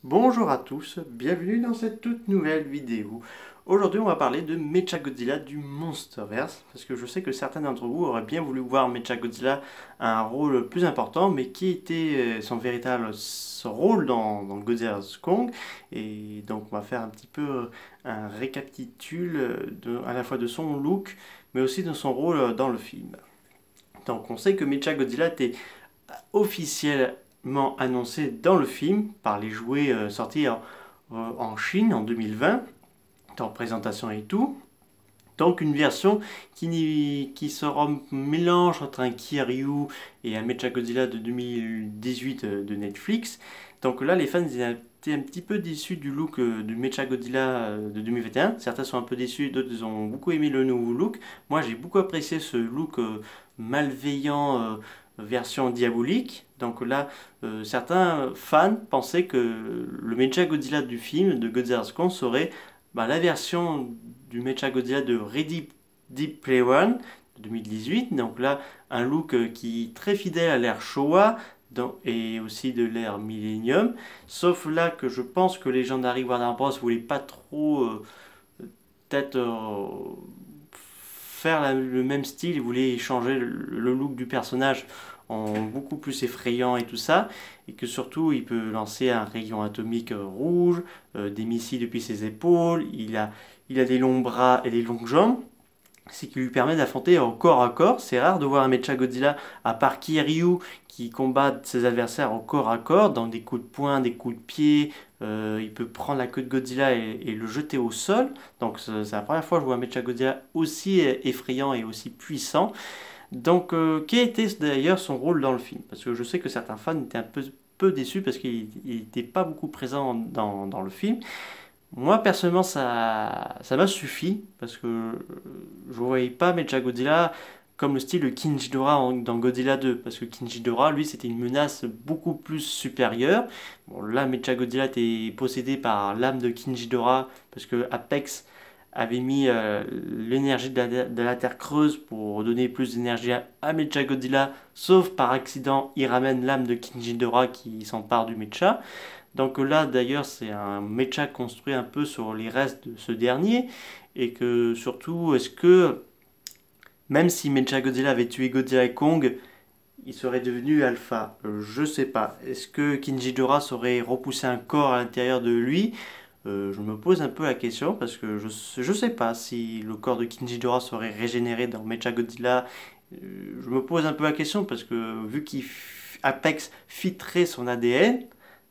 Bonjour à tous, bienvenue dans cette toute nouvelle vidéo. Aujourd'hui on va parler de Mechagodzilla du Monsterverse, parce que je sais que certains d'entre vous auraient bien voulu voir Mechagodzilla à un rôle plus important, mais qui était son véritable rôle dans Godzilla vs Kong. Et donc on va faire un petit peu un récapitule à la fois de son look, mais aussi de son rôle dans le film. Donc on sait que Mechagodzilla était officiellement annoncé dans le film par les jouets sortis en Chine en 2020, en présentation et tout. Donc une version qui sera un mélange entre un Kiryu et un Mechagodzilla de 2018 de Netflix. Donc là les fans étaient un petit peu déçus du look du Mechagodzilla de 2021. Certains sont un peu déçus, d'autres ont beaucoup aimé le nouveau look. Moi j'ai beaucoup apprécié ce look malveillant version diabolique. Donc là, certains fans pensaient que le Mechagodzilla du film de Godzilla vs Kong serait la version du Mechagodzilla de Ready Deep Player One de 2018. Donc là, un look qui est très fidèle à l'ère Showa et aussi de l'ère Millennium. Sauf là que je pense que les gens d'Harry Warner Bros. Voulaient pas trop peut-être faire le même style, ils voulaient changer le look du personnage en beaucoup plus effrayant et tout ça, et que surtout il peut lancer un rayon atomique rouge, des missiles depuis ses épaules, il a des longs bras et des longues jambes, ce qui lui permet d'affronter au corps à corps. C'est rare de voir un Mechagodzilla, à part Kiryu, qui combat ses adversaires au corps à corps, dans des coups de poing, des coups de pied. Il peut prendre la queue de Godzilla et le jeter au sol. Donc c'est la première fois que je vois un Mechagodzilla aussi effrayant et aussi puissant. Donc quel était d'ailleurs son rôle dans le film? Parce que je sais que certains fans étaient un peu déçus parce qu'il n'était pas beaucoup présent dans le film. Moi, personnellement, ça m'a suffi parce que je ne voyais pas Mechagodzilla comme le style de King Ghidorah dans Godzilla 2. Parce que King Ghidorah, lui, c'était une menace beaucoup plus supérieure. Bon, là, Mechagodzilla était possédé par l'âme de King Ghidorah parce que Apex avait mis l'énergie de la Terre creuse pour donner plus d'énergie à Mechagodzilla. Sauf par accident, il ramène l'âme de King Ghidorah qui s'empare du Mecha. Donc là d'ailleurs c'est un mecha construit un peu sur les restes de ce dernier et que surtout est-ce que même si Mechagodzilla avait tué Godzilla et Kong, il serait devenu Alpha? Je sais pas. Est-ce que King Ghidorah saurait repousser un corps à l'intérieur de lui? Je me pose un peu la question parce que je sais pas si le corps de King Ghidorah serait régénéré dans Mechagodzilla. Je me pose un peu la question parce que vu qu'Apex fitterait son ADN,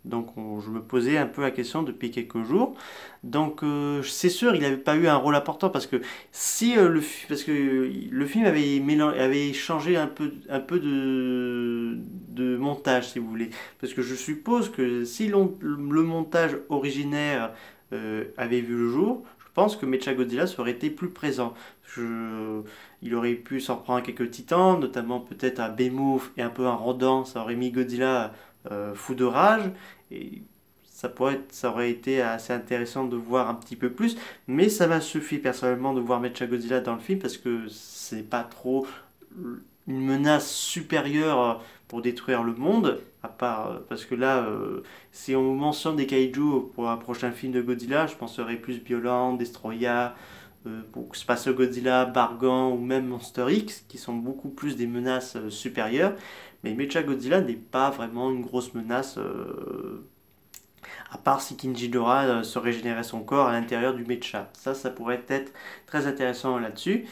donc je me posais un peu la question depuis quelques jours. Donc c'est sûr, il n'avait pas eu un rôle important parce que si parce que le film avait changé un peu de montage, si vous voulez. Parce que je suppose que si le montage originaire avait vu le jour, je pense que Mechagodzilla aurait été plus présent. Il aurait pu s'en prendre à quelques titans, notamment peut-être à Behemoth et un peu à Rodan. Ça aurait mis Godzilla fou de rage. Et ça aurait été assez intéressant de voir un petit peu plus, mais ça m'a suffi personnellement de voir Mechagodzilla dans le film parce que c'est pas trop une menace supérieure pour détruire le monde, à part parce que là, si on mentionne des kaiju pour un prochain film de Godzilla, je penserais plus Bioland, Destroya, pour Space Godzilla, Bargan ou même Monster X, qui sont beaucoup plus des menaces supérieures. Mais Mechagodzilla n'est pas vraiment une grosse menace, à part si King Ghidorah se régénérait son corps à l'intérieur du Mecha. Ça pourrait être très intéressant là-dessus.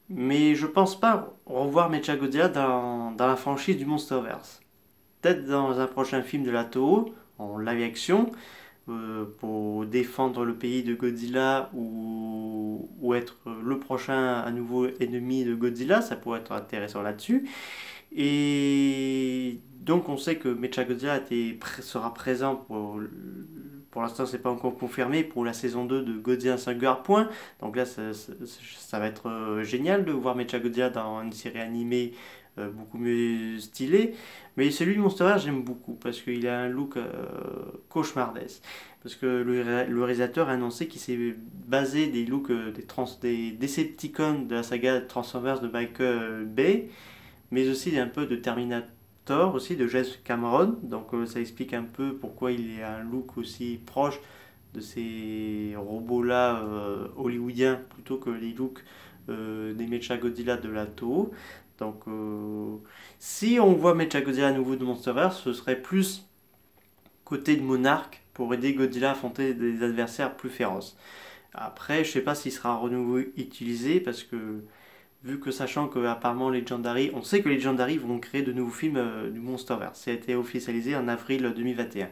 Mais je pense pas revoir Mechagodzilla dans la franchise du Monsterverse. Peut-être dans un prochain film de la Toho, en live action, pour défendre le pays de Godzilla ou être le prochain à nouveau ennemi de Godzilla, ça pourrait être intéressant là-dessus. Et donc on sait que Mechagodzilla sera présent pour l'instant c'est pas encore confirmé pour la saison 2 de Godzilla Singular Point. Donc là ça va être génial de voir Mechagodzilla dans une série animée beaucoup mieux stylée. Mais celui de Monster j'aime beaucoup parce qu'il a un look cauchemardesque. Parce que le réalisateur a annoncé qu'il s'est basé des looks des Decepticons de la saga Transformers de Michael Bay, mais aussi un peu de Thor aussi de James Cameron. Donc ça explique un peu pourquoi il a un look aussi proche de ces robots-là hollywoodiens plutôt que les looks des Mechagodzilla de la Toho. Donc si on voit Mechagodzilla à nouveau de Monsterverse, ce serait plus côté de Monarch pour aider Godzilla à affronter des adversaires plus féroces. Après, je sais pas s'il sera à renouveau utilisé parce que vu que sachant que apparemment Legendary, on sait que Legendary vont créer de nouveaux films du Monsterverse. Ça a été officialisé en avril 2021.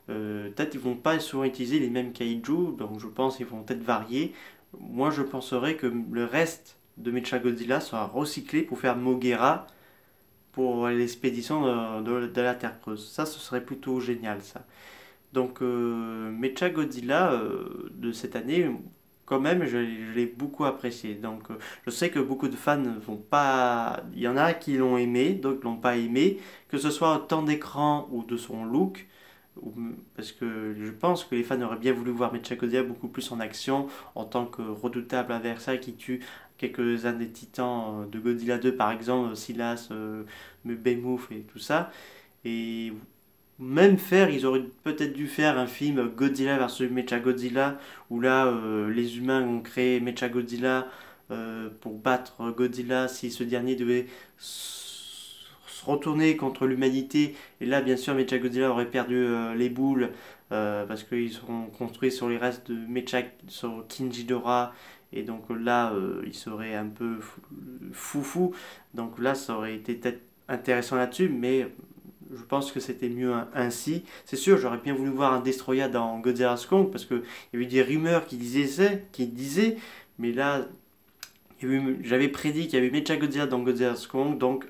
Peut-être ils vont pas souvent utiliser les mêmes kaiju, donc je pense qu'ils vont peut-être varier. Moi, je penserais que le reste de Mechagodzilla sera recyclé pour faire Moguera pour l'expédition de la Terre Creuse. Ça, ce serait plutôt génial, ça. Donc, Mechagodzilla de cette année, quand même, je l'ai beaucoup apprécié. Donc, je sais que beaucoup de fans ne vont pas. Il y en a qui l'ont aimé, d'autres l'ont pas aimé, que ce soit au temps d'écran ou de son look. Parce que je pense que les fans auraient bien voulu voir Mechagodzilla beaucoup plus en action en tant que redoutable adversaire qui tue quelques-uns des titans de Godzilla 2 par exemple, Silas, Behemoth et tout ça. Et même faire, ils auraient peut-être dû faire un film Godzilla versus Mechagodzilla où là les humains ont créé Mechagodzilla pour battre Godzilla si ce dernier devait se retourner contre l'humanité. Et là, bien sûr, Mechagodzilla aurait perdu les boules parce qu'ils seront construits sur les restes de sur Kinjidora. Et donc là, il serait un peu foufou. Donc là, ça aurait été peut-être intéressant là-dessus, mais je pense que c'était mieux ainsi. C'est sûr, j'aurais bien voulu voir un Destroya dans Godzilla's Kong parce qu'il y avait des rumeurs qui disaient, mais là, j'avais prédit qu'il y avait Mechagodzilla dans Godzilla's Kong, donc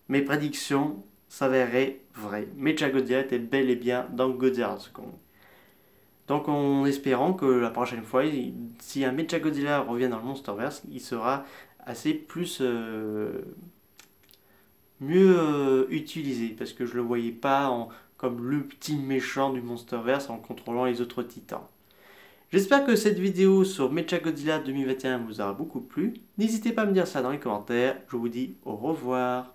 mes prédictions s'avéraient vraies. Mechagodzilla était bel et bien dans Godzilla's Kong. Donc en espérant que la prochaine fois, si un Mechagodzilla revient dans le Monsterverse, il sera assez plus mieux utilisé parce que je le voyais pas comme l'ultime méchant du Monsterverse en contrôlant les autres titans. J'espère que cette vidéo sur Mechagodzilla 2021 vous aura beaucoup plu. N'hésitez pas à me dire ça dans les commentaires. Je vous dis au revoir.